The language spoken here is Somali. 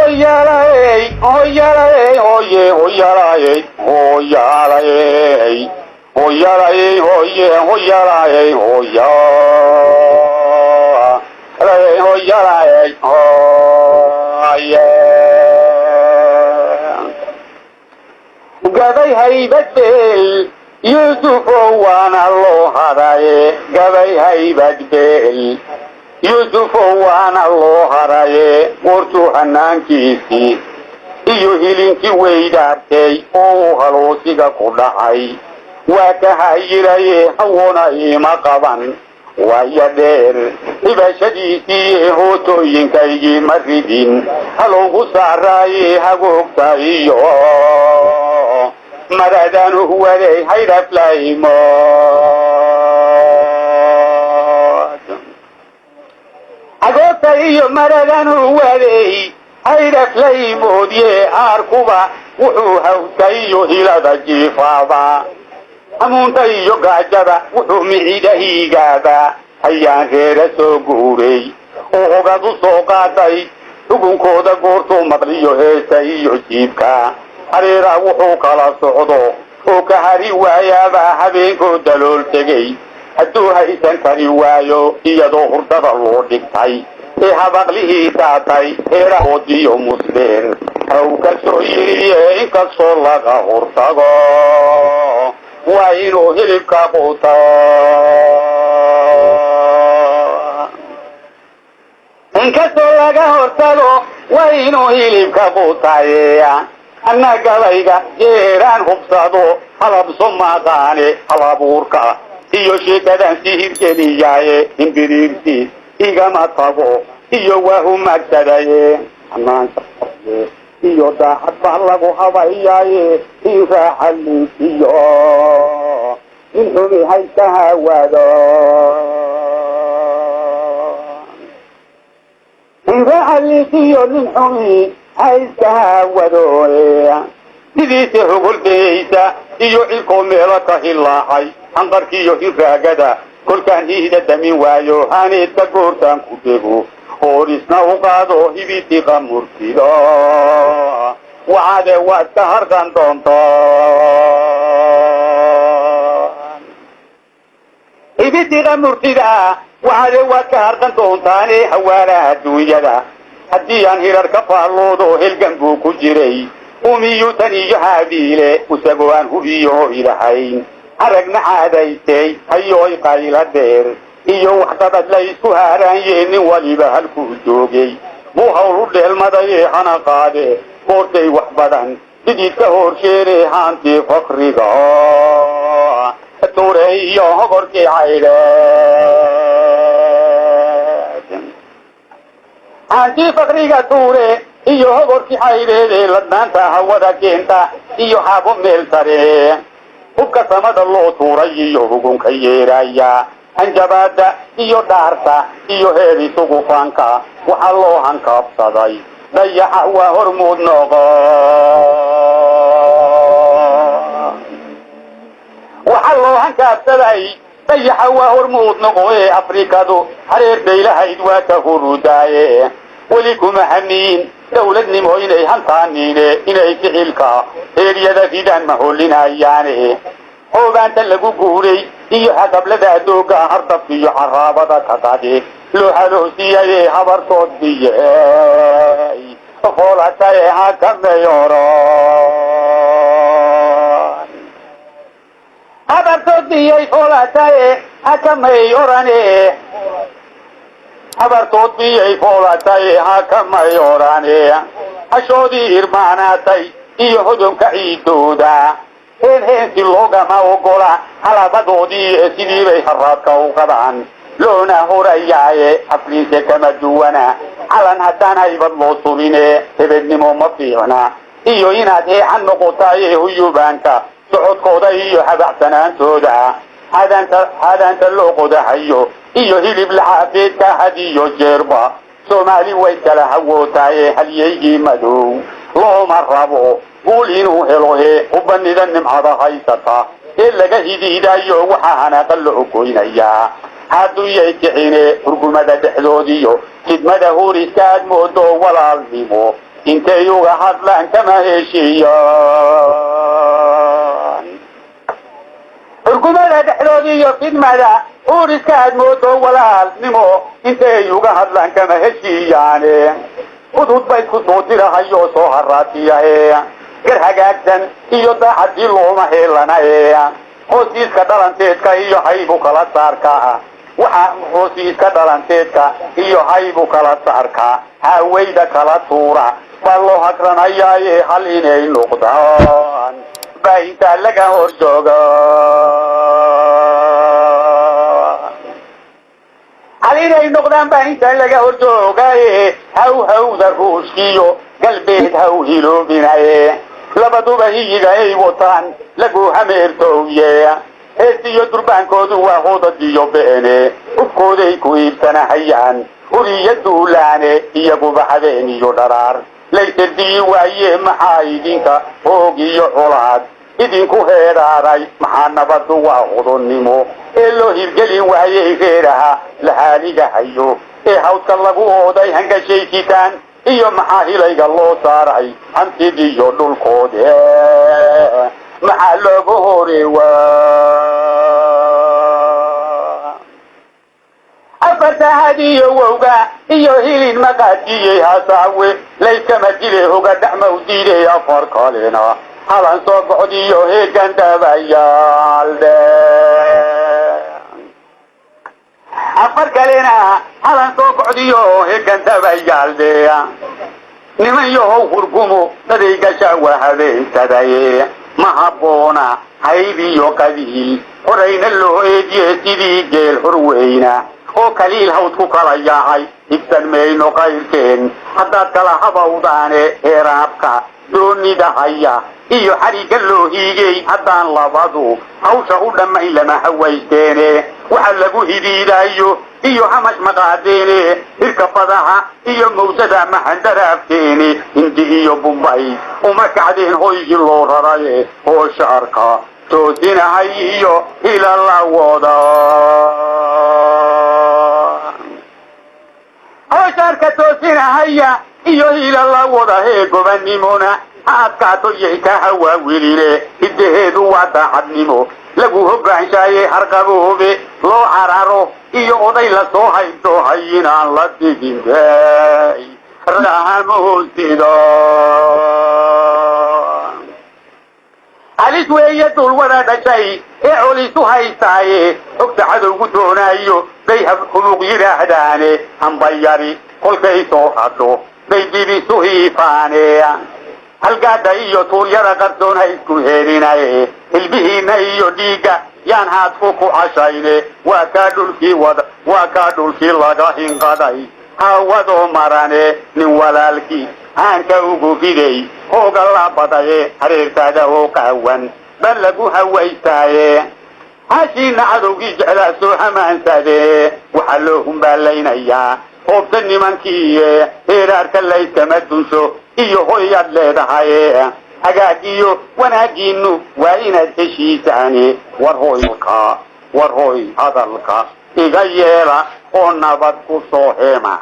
hoyalay hoyalay hoye hoyalay hoyalay hoyalay hoye hoyalay hoya hoyalay hoye gabay haybadbeel يوسف وانا الله هراي قبي هيبت بيل يوسف وانا الله هراي ورتو حنان كيسي iyo hilinki weydaartay oo halosiga ku dhacay waa ka hayiraye hawoona ima qaban waya dheer ibashadiisii hootooyinkaygii ma ridin halowgu saaraaye hagoogta iyo مردان هو ذي هيدا فلايمات أقول تأيو مردان هو ذي هيدا فلايمود يأركبا وحوها تأيو هلا جيفابا أمون تأيو قاجبا وحو معيدا هيقابا هيان غير سوقوري وغادو سوقاتي تقون كودا قورتو مطليو هيستايو جيبكا حريرا وحو كلا سعودو وكهري ويابا حبينكو دلول تغي حدو هايسان كري وايو إيادو هردد اللو ديكتاي إيها بغليه تاتاي إيرا وديو مسبير أو كسو يريه إنكسو لغا هردغو وإنو هلب كابوتا إنكسو لغا هردغو وإنو هلب كابوتا أنا قليقا جيران خبصادو حلب سمعتاني حلب وركا إيو شيكدان سيهر كنياي إنجريرسي إيغا مطابو إيو وهو مكتداي أمان سبحانه إيو داحت بحلقو حباياي إيغا حلي إيو إنهمي هايتها وادو إيغا حلي إيو ننحمي هايسكها ودوية سيديسي حقول بيسا إيو إلكو ميلتا هلاحي حنقركيو إنفاقدا كل كان إيدا دمين وايو هاني تقورتان كتبو هوريسنا وقادو هبيتي غمورتيدا وعادة واتهردان دونتان هبيتي غمورتيدا وعادة واتهردان دونتاني حوالا الدوية haddii aan hirarka faalloodo helgan buu ku jiray umiyu tan iyo haabiile usagoo aan hubiyo ilahayn aragna caadaysay ayooy qayla dheer iyo waxdadad la isku haaraanyeen nin waliba halkuu joogay buu hawlu dheelmadayee hana qaade goortay wax badan sidii ka horsheenee haantii fakriga tuure iyo hogorkii caydhe haantii fakriga tuure iyo hogorkii xayreedee ladnaanta hawada keenta iyo xaabo meel sare hubka samada loo tuuray iyo hugunka yeeraya hanjabaada iyo dhaarta iyo heedi sugufaanka waxaa loo hankaabsaday dayaxa waa hormuud noqo waxaa loo hankaabsaday dayaxa waa hormuud noqoe afrikadu hareer baylahayd waa ka hurudaaye weli kuma hamiin dawladnimo inay hantaaniine inay ficilka heeryada fidaan maholinayaane hoogaanta lagu guuray iyo xagablada adooga hardabka iyo caraabada ka qade loo haloosiyaye habartood biyey foolataye hakamayooran habartood biyey foolataye hakamayooran habartood biyey foolataye hakamayooran hashoodii irmaanaatay iyo hodonka ciidooda heensi loogama ogola halabadoodii sidii bay haraadka u qabaan loona horayaaye afliinse kama duwana calan haddaan haybad loo suline hebednimo ma fiicna iyo inaad heexan noqotaaye huyubaanka socodkooda iyo habacsanaantooda hadaanta loo qodahayo iyo hilib laxaafeedka hadiyo jeerba soomaali way kala hawootaaye halyaygii madow looma rabo قول إنه هلوه وبني ذنم هذا هايستا إلا جهدي هدايو وحانا قلعو كوينيا هادو يكحيني رقم مدى تحدوديو كد مدى هوري ساد مودو ولا الزيمو intay uga hadlaan kama heshiiyaan xurgumada dhexdoodii iyo fidmada uuriska aad moodo walaalnimo intay uga hadlaan kama heshiiyaane hudud bay ku soo dirahayoo soo haraatiyahe gar hagaagsan iyo daacadii looma heelanaye hoosiiska dhalanteedka iyo haybu kala saarka waxa hoosiiska dhalanteedka iyo haybu kala saarka hawayda kala tuura baa loo hagranayaaye hal inay noqdaan baa intaa laga hor jooga hal inay noqdaan baa intaa laga hor joogaaye hawhawda ruushkiyo galbeed haw hiloobinaye labaduba hiyiga ay wataan lagu hameertooye heesiyo durbaankoodu waa hodadiyo beene hubkooday ku iibsanahayaan huriya duulaane iyaguba habeen iyo dharaar laysardii waaye maxaa idinka hoog iyo colaad idinku heedhaaray maxaa nabadu waa hodonnimo ee loo hirgelin waayey reeraha la haaligahayo ee hawdka lagu ooday hangashaysitaan iyo maxaa hilayga loo saaray hantidiyo dhulkoode maxaa loogu horeewaa afartahad iyo wowga iyo hilin maqaadiyey hasaawe layskama dile hoga dhacma u diiday afar kalena halan soo gocdiyo heegan dhabayaalde afar kalena halan soo gocdiyo heegan dhabayaalde niman yahow hurgumo daday gasha waa habeensadaye ma habboona hayb iyo qabiil horayna loo eediye sidii geel horweyna oo kaliil hawd ku kala yahay higsan mayno qayrkeen haddaad kala habawdaane heeraabka doonida haya iyo xariga loo hiigay haddaan labadu hawsha u dhammayn lama hawaysteene waxa lagu hidiidaayo iyo hamash maqaadeene hirka fadaha iyo mawsada maxandaraafteene hindi iyo bumbay uma kacdeen hoygii loo raraye oo shaarka toosinahay iyo ila la wada oo shaarka toosinahaya iyo ila la wada hee gobannimona adkaato yay ka hawaawiline hiddaheedu waa daacadnimo lagu hoggaanshaayey harqaboobe loo cararo iyo oday la soo haybtoohay inaan la digin bay rahama hoosteeda halis weeye dul wada dhashay ee colisu haystaaye hogta cadowgu doonaayo bay huluq yidhaahdaane hambayari kolkay soo hadho bay dibisu hiifaane halgaadha iyo tuuryada qarsoon ha isku heelinaye hilbihiinna iyo dhiigga yaan haadku ku cashayne waa kaa dhulkii laga hinqaday hawadoo marane nin walaalkii haanka ugu riday hooga la badaye hareertaada oo qaawan ban lagu hawaystaaye hashiina cadowgii jeclaa soo hamaansadee waxaa loo humbaalaynayaa hoobta nimankiiye heeraarka layskama dunsho iyo hoyaad leedahaye hagaagiyo wanaagiinu waa inaad heshiisaane war hooy hadalka iga yeela oo nabad ku soo heema